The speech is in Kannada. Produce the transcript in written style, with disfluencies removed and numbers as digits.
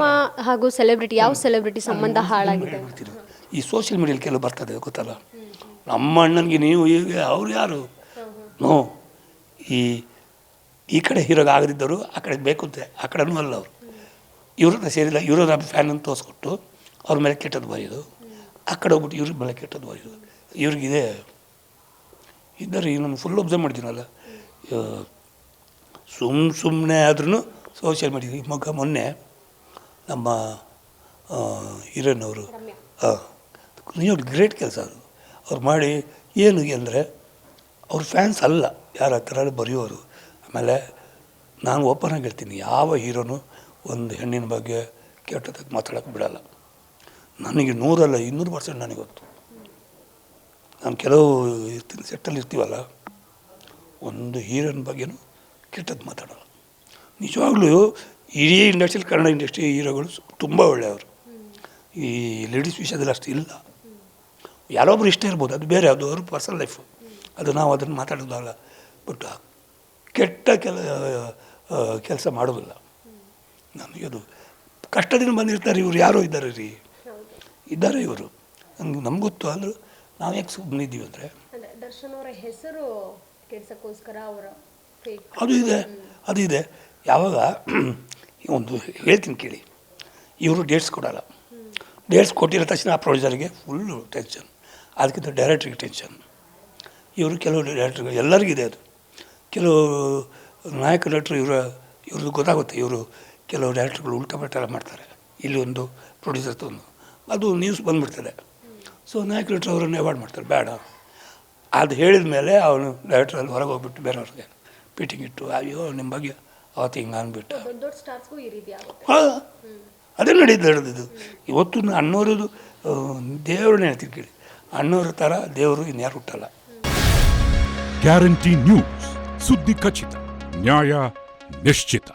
ನಿಮ್ಮ ಹಾಗೂ ಸೆಲೆಬ್ರಿಟಿ ಯಾವ ಸೆಲೆಬ್ರಿಟಿ ಸಂಬಂಧ ಹಾಳಾಗಿದೆ? ಈ ಸೋಷಿಯಲ್ ಮೀಡಿಯಲ್ಲಿ ಕೆಲವು ಬರ್ತದೆ ಗೊತ್ತಲ್ಲ, ನಮ್ಮ ಅಣ್ಣನಿಗೆ ನೀವು ಈಗ ಅವ್ರು ಯಾರು ನೋ, ಈ ಕಡೆ ಹೀರೋಗೆ ಆಗದಿದ್ದರು ಆ ಕಡೆ ಬೇಕು ಅಂತ ಆ ಕಡೆನೂ ಅಲ್ಲ ಅವರು, ಇವ್ರನ್ನ ಸೇರಿಲ್ಲ, ಇವ್ರ ಫ್ಯಾನ್ ಅಂತ ತೋರಿಸ್ಕೊಟ್ಟು ಅವ್ರ ಮೇಲೆ ಕೆಟ್ಟದ್ದು ಬರೆಯೋದು, ಆ ಕಡೆ ಹೋಗ್ಬಿಟ್ಟು ಇವ್ರ ಮೇಲೆ ಕೆಟ್ಟದ್ದು ಬರೆಯೋದು. ಇವ್ರಿಗಿದೆ ಇದ್ದಾರೆ. ಈಗ ನಾನು ಫುಲ್ ಒಬ್ಸರ್ವ್ ಮಾಡಿದ್ದೀನಲ್ಲ, ಸುಮ್ಮನೆ ಆದ್ರೂ ಸೋಷಿಯಲ್ ಮೀಡಿಯಾ ಮೊನ್ನೆ ನಮ್ಮ ಹೀರೋಯಿನ್ ಅವರು ನೀವು ಗ್ರೇಟ್ ಕೆಲಸ ಅದು ಅವ್ರು ಮಾಡಿ. ಏನು ಅಂದರೆ ಅವ್ರ ಫ್ಯಾನ್ಸ್ ಅಲ್ಲ, ಯಾರು ಆ ಥರ ಬರೆಯೋರು. ಆಮೇಲೆ ನಾನು ಓಪನ್ ಆಗಿ ಹೇಳ್ತೀನಿ, ಯಾವ ಹೀರೋನು ಒಂದು ಹೆಣ್ಣಿನ ಬಗ್ಗೆ ಕೆಟ್ಟದಾಗಿ ಮಾತಾಡೋಕ್ಕೆ ಬಿಡೋಲ್ಲ. ನನಗೆ 100 ಅಲ್ಲ 200% ನನಗೆ ಗೊತ್ತು. ನಾನು ಕೆಲವು ಇರ್ತೀನಿ ಸೆಟ್ಟಲ್ಲಿ ಇರ್ತೀವಲ್ಲ, ಒಂದು ಹೀರೋಯಿನ್ ಬಗ್ಗೆನೂ ಕೆಟ್ಟದ್ದು ಮಾತಾಡೋಲ್ಲ. ನಿಜವಾಗ್ಲೂ ಇಡೀ ಇಂಡಸ್ಟ್ರಿಯಲ್ಲಿ ಕನ್ನಡ ಇಂಡಸ್ಟ್ರಿ ಹೀರೋಗಳು ತುಂಬ ಒಳ್ಳೆಯವರು. ಈ ಲೇಡೀಸ್ ವಿಷಯದಲ್ಲಿ ಅಷ್ಟು ಇಲ್ಲ. ಯಾರೊಬ್ರು ಇಷ್ಟ ಇರ್ಬೋದು, ಅದು ಬೇರೆ, ಅದು ಅವ್ರ ಪರ್ಸನಲ್ ಲೈಫು, ಅದು ನಾವು ಅದನ್ನು ಮಾತಾಡೋದಲ್ಲ. ಬಟ್ ಕೆಟ್ಟ ಕೆಲಸ ಮಾಡೋದಿಲ್ಲ. ನನಗೆ ಅದು ಕಷ್ಟದಿಂದ ಬಂದಿರ್ತಾರೆ. ಇವರು ಯಾರೋ ಇದ್ದಾರೆ ರೀ, ಇದ್ದಾರೆ ಇವರು, ನಮ್ಗೆ ಗೊತ್ತು. ಆದರೂ ನಾವು ಯಾಕೆ ಸುಮ್ಮನಿದ್ದೀವಿ ಅಂದರೆ ದರ್ಶನ್ ಅವರ ಹೆಸರು ಕೆಡ್ಸೋಕ್ಕೋಸ್ಕರ ಅವರ ಅದು ಇದೆ. ಯಾವಾಗ ಒಂದು ಹೇಳ್ತೀನಿ ಕೇಳಿ, ಇವರು ಡೇಟ್ಸ್ ಕೊಡೋಲ್ಲ. ಡೇಟ್ಸ್ ಕೊಟ್ಟಿರೋ ತಕ್ಷಣ ಆ ಪ್ರೊಡ್ಯೂಸರ್ಗೆ ಫುಲ್ಲು ಟೆನ್ಷನ್, ಅದಕ್ಕಿಂತ ಡೈರೆಕ್ಟ್ರಿಗೆ ಟೆನ್ಷನ್. ಇವರು ಕೆಲವು ಡೈರೆಕ್ಟ್ರಿಗೆ ಎಲ್ಲರಿಗಿದೆ ಅದು. ಕೆಲವು ನಾಯಕ ಡೈರೆಕ್ಟ್ರು ಇವ್ರದ್ದು ಗೊತ್ತಾಗುತ್ತೆ. ಇವರು ಕೆಲವು ಡೈರೆಕ್ಟ್ರುಗಳು ಉಲ್ಟಾ ಪಲ್ಟಾ ಮಾಡ್ತಾರೆ. ಇಲ್ಲಿ ಒಂದು ಪ್ರೊಡ್ಯೂಸರ್ ತಂದು ಅದು ನ್ಯೂಸ್ ಬಂದುಬಿಡ್ತದೆ. ಸೊ ನಾಯಕ ಡೈರೆಕ್ಟ್ರು ಅವರನ್ನು ಅವಾಯ್ಡ್ ಮಾಡ್ತಾರೆ, ಬೇಡ. ಅದು ಹೇಳಿದ ಮೇಲೆ ಅವನು ಡೈರೆಕ್ಟ್ರಲ್ಲಿ ಹೊರಗೆ ಹೋಗ್ಬಿಟ್ಟು ಬೇರೆಯವ್ರಿಗೆ ಪೀಟಿಂಗ್ ಇಟ್ಟು, ಅಯ್ಯೋ ನಿಮ್ಮ ಬಗ್ಗೆ ಅವತ್ತು ಹಿಂಗೆ ಅಂದ್ಬಿಟ್ಟು. ಹಾಂ, ಅದೇ ನಡೆದಿದ್ದು. ಇವತ್ತು ಅಣ್ಣವ್ರದ್ದು ದೇವ್ರನ್ನ ಹೇಳ್ತೀನಿ ಕೇಳಿ, ಅಣ್ಣವ್ರ ಥರ ದೇವರು ಇನ್ಯಾರು ಹುಟ್ಟಲ್ಲ. ಗ್ಯಾರಂಟಿ ನ್ಯೂಸ್, ಸುದ್ದಿ ಖಚಿತ, ನ್ಯಾಯ ನಿಶ್ಚಿತ.